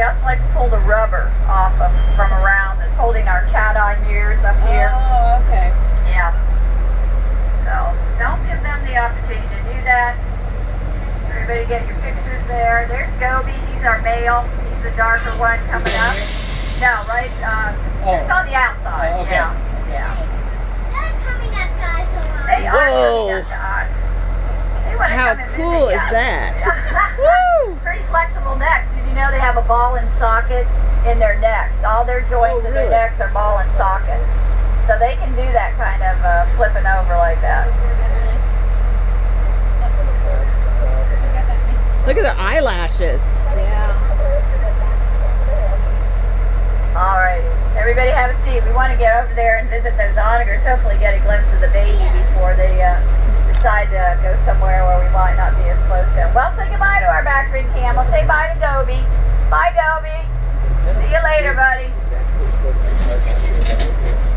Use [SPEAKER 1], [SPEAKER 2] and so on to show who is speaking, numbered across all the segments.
[SPEAKER 1] they also like to pull the rubber off of from around that's holding our cat eye mirrors up here.
[SPEAKER 2] Oh, okay.
[SPEAKER 1] Yeah. So don't give them the opportunity to do that. Everybody get your pictures there. There's Gobi. He's our male. He's the darker one coming up. No, right? It's on the outside.
[SPEAKER 2] Oh, okay.
[SPEAKER 1] Yeah.
[SPEAKER 3] They're coming up to us a lot.
[SPEAKER 1] They are
[SPEAKER 4] Whoa.
[SPEAKER 1] coming up to us. They wanna
[SPEAKER 4] How
[SPEAKER 1] come and
[SPEAKER 4] cool
[SPEAKER 1] visit
[SPEAKER 4] is
[SPEAKER 1] us.
[SPEAKER 4] that? Woo!
[SPEAKER 1] Pretty flexible necks. Did you know they have a ball and socket in their necks? All their joints in their
[SPEAKER 4] really?
[SPEAKER 1] necks are ball and socket. So they can do that kind of flipping over like that.
[SPEAKER 4] Look at the eyelashes.
[SPEAKER 2] Yeah.
[SPEAKER 1] All right. Everybody have a seat. We want to get over there and visit those onagers. Hopefully get a glimpse of the baby before they decide to go somewhere where we might not be as close to them. Well, say goodbye to our back-ring camel. Say bye to Gobi. Bye, Gobi. See you later, buddy.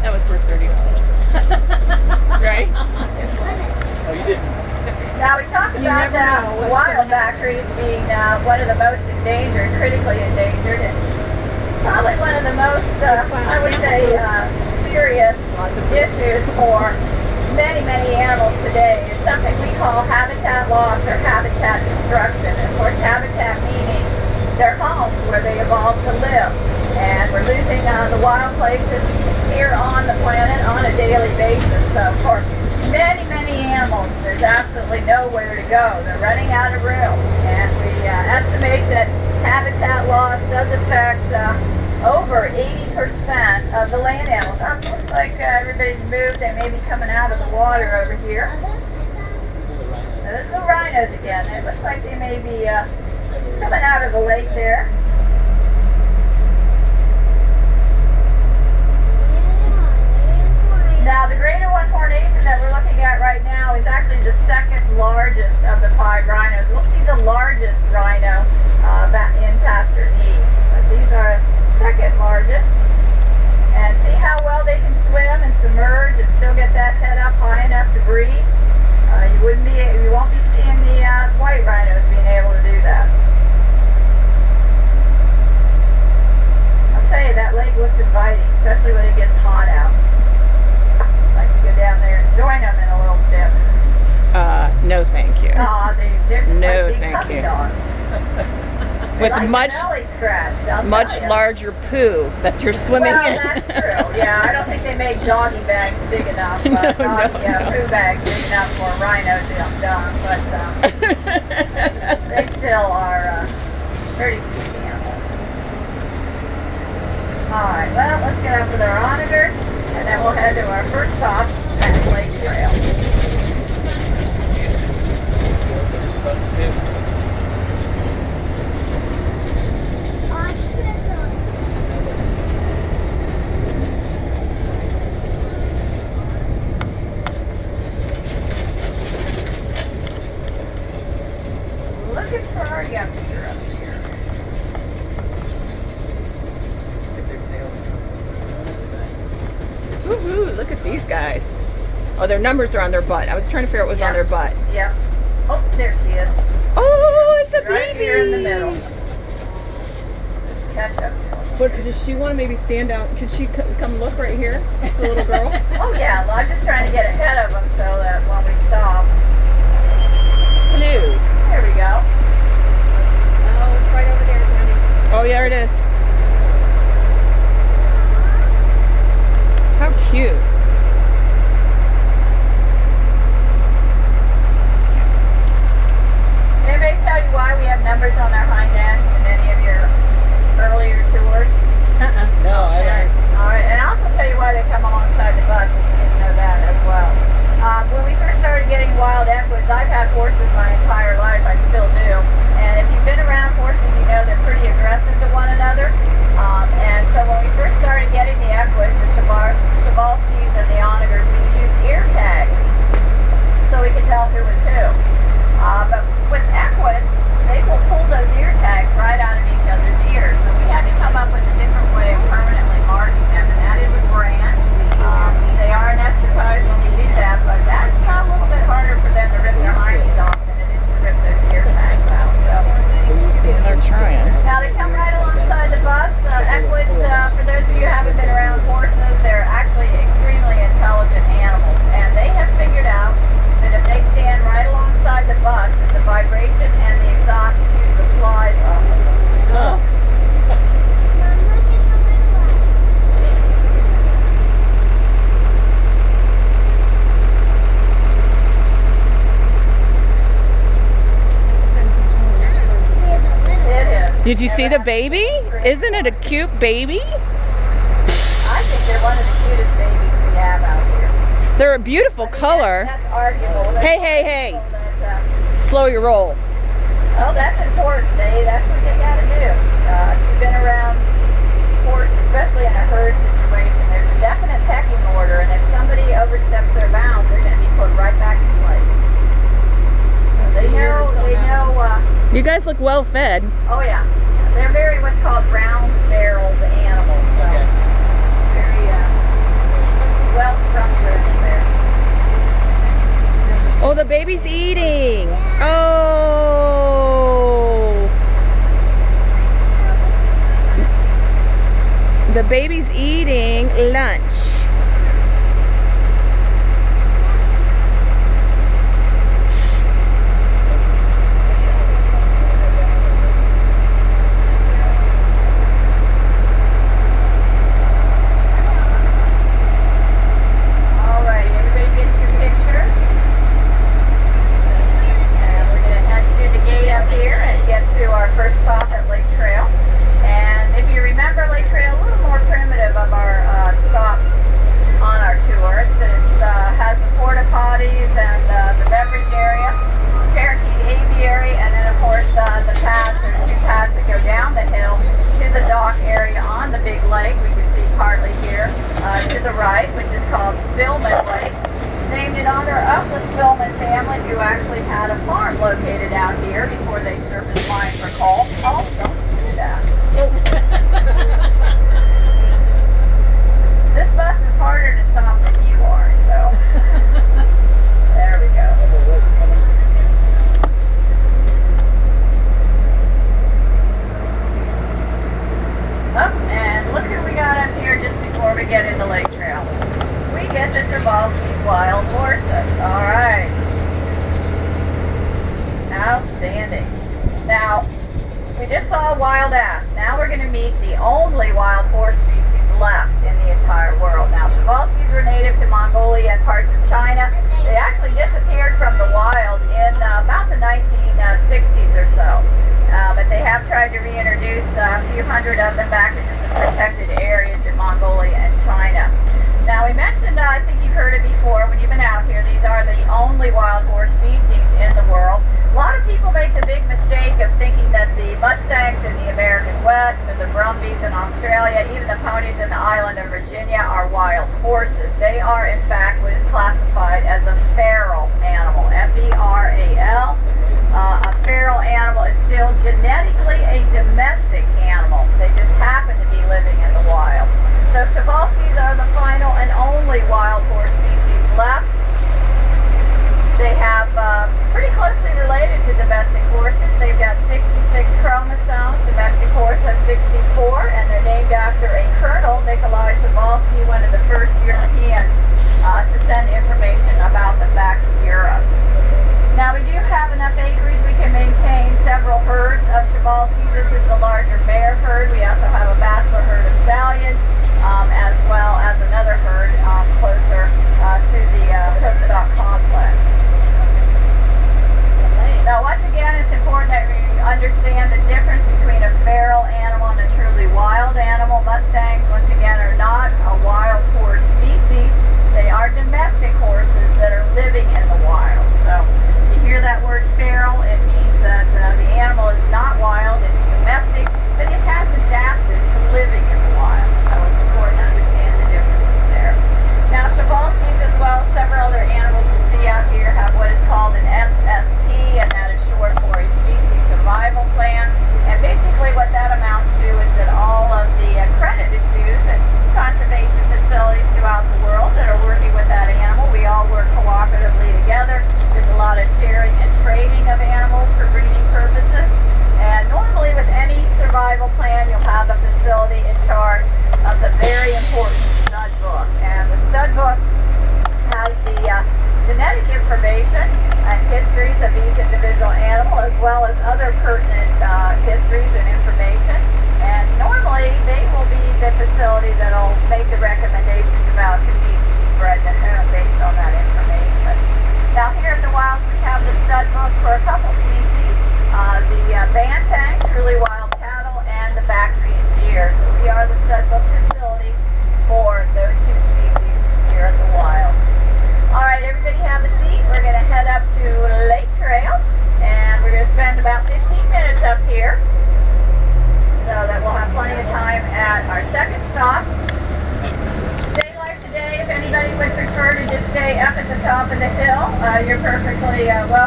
[SPEAKER 4] That was worth $30. Right?
[SPEAKER 2] Oh, you didn't.
[SPEAKER 1] Now, we talked about the wild bacteria being one of the most endangered, critically endangered, and probably one of the most, I would say, serious issues for many, many animals today is something we call habitat loss or habitat destruction. And of course, habitat meaning their homes where they evolved to live. And we're losing the wild places here on the planet on a daily basis. So, of course, many, many animals, there's absolutely nowhere to go. They're running out of room. And we estimate that habitat loss does affect over 80% of the land animals. It looks like everybody's moved. They may be coming out of the water over here. Now, there's the rhinos again. It looks like they may be coming out of the lake there. Now, the greater one horned Asian that we're looking at right now is actually the second largest of the 5 rhinos. We'll see the largest rhino in pasture E. But these are second largest. And see how well they can swim and submerge and still get that head up high enough to breathe. You won't be seeing the white rhinos being able to do that. I'll tell you, that lake looks inviting, especially when it gets hot out. I'd like to go down there and join them in a little dip.
[SPEAKER 4] No thank you.
[SPEAKER 1] Aw, they're just
[SPEAKER 4] No,
[SPEAKER 1] like big
[SPEAKER 4] thank
[SPEAKER 1] puppy
[SPEAKER 4] you.
[SPEAKER 1] dogs.
[SPEAKER 4] With
[SPEAKER 1] Like
[SPEAKER 4] much,
[SPEAKER 1] the belly scratched, I'll
[SPEAKER 4] much
[SPEAKER 1] tell ya.
[SPEAKER 4] larger poo that you're swimming
[SPEAKER 1] Well,
[SPEAKER 4] in.
[SPEAKER 1] that's true. Yeah, I don't think they make doggy bags big enough.
[SPEAKER 4] No,
[SPEAKER 1] Poo bags big enough for rhinos to dump, but they still are pretty sweet animals. Alright, well, let's get up with our onagers, and then we'll head to our first stop at Lake Trail. Looking for our youngster up here.
[SPEAKER 4] Woohoo, look at these guys. Oh, their numbers are on their butt. I was trying to figure out what was on their butt.
[SPEAKER 1] Yep. Oh, there she is.
[SPEAKER 4] Oh, it's a
[SPEAKER 1] Right
[SPEAKER 4] baby.
[SPEAKER 1] here in the middle. Just catch up.
[SPEAKER 4] What, does she want to maybe stand out? Could she come look right here? The little girl?
[SPEAKER 1] Oh yeah, well I'm just trying to get ahead of them so that when we stop.
[SPEAKER 4] Hello.
[SPEAKER 1] There we go.
[SPEAKER 2] Oh, it's right over there, Tony.
[SPEAKER 4] Oh, yeah, it is. How cute.
[SPEAKER 1] Anybody tell you why we have numbers on our hind ends in any of your earlier tours?
[SPEAKER 2] No, I don't.
[SPEAKER 1] Alright, and I'll also tell you why they come alongside the bus if you didn't know that as well. When we first started getting wild equids, I've had horses my entire life, I still do.
[SPEAKER 4] Did you see the baby? Isn't it a cute baby?
[SPEAKER 1] I think they're one of the cutest babies we have out here.
[SPEAKER 4] They're a beautiful color.
[SPEAKER 1] That's arguable.
[SPEAKER 4] Hey, hey, hey.
[SPEAKER 1] That,
[SPEAKER 4] Slow your roll.
[SPEAKER 1] oh, that's important. That's what they got to do. If you've been around horses, especially in a herd situation, there's a definite pecking order, and if somebody oversteps their bounds, they're going to be put right back in place. So they know.
[SPEAKER 4] You guys look well fed.
[SPEAKER 1] Oh yeah, they're very what's called round-barreled animals. So very well-sprung ribs there.
[SPEAKER 4] Oh, the baby's eating. Oh. The baby's eating lunch.
[SPEAKER 1] top of the hill. You're perfectly welcome.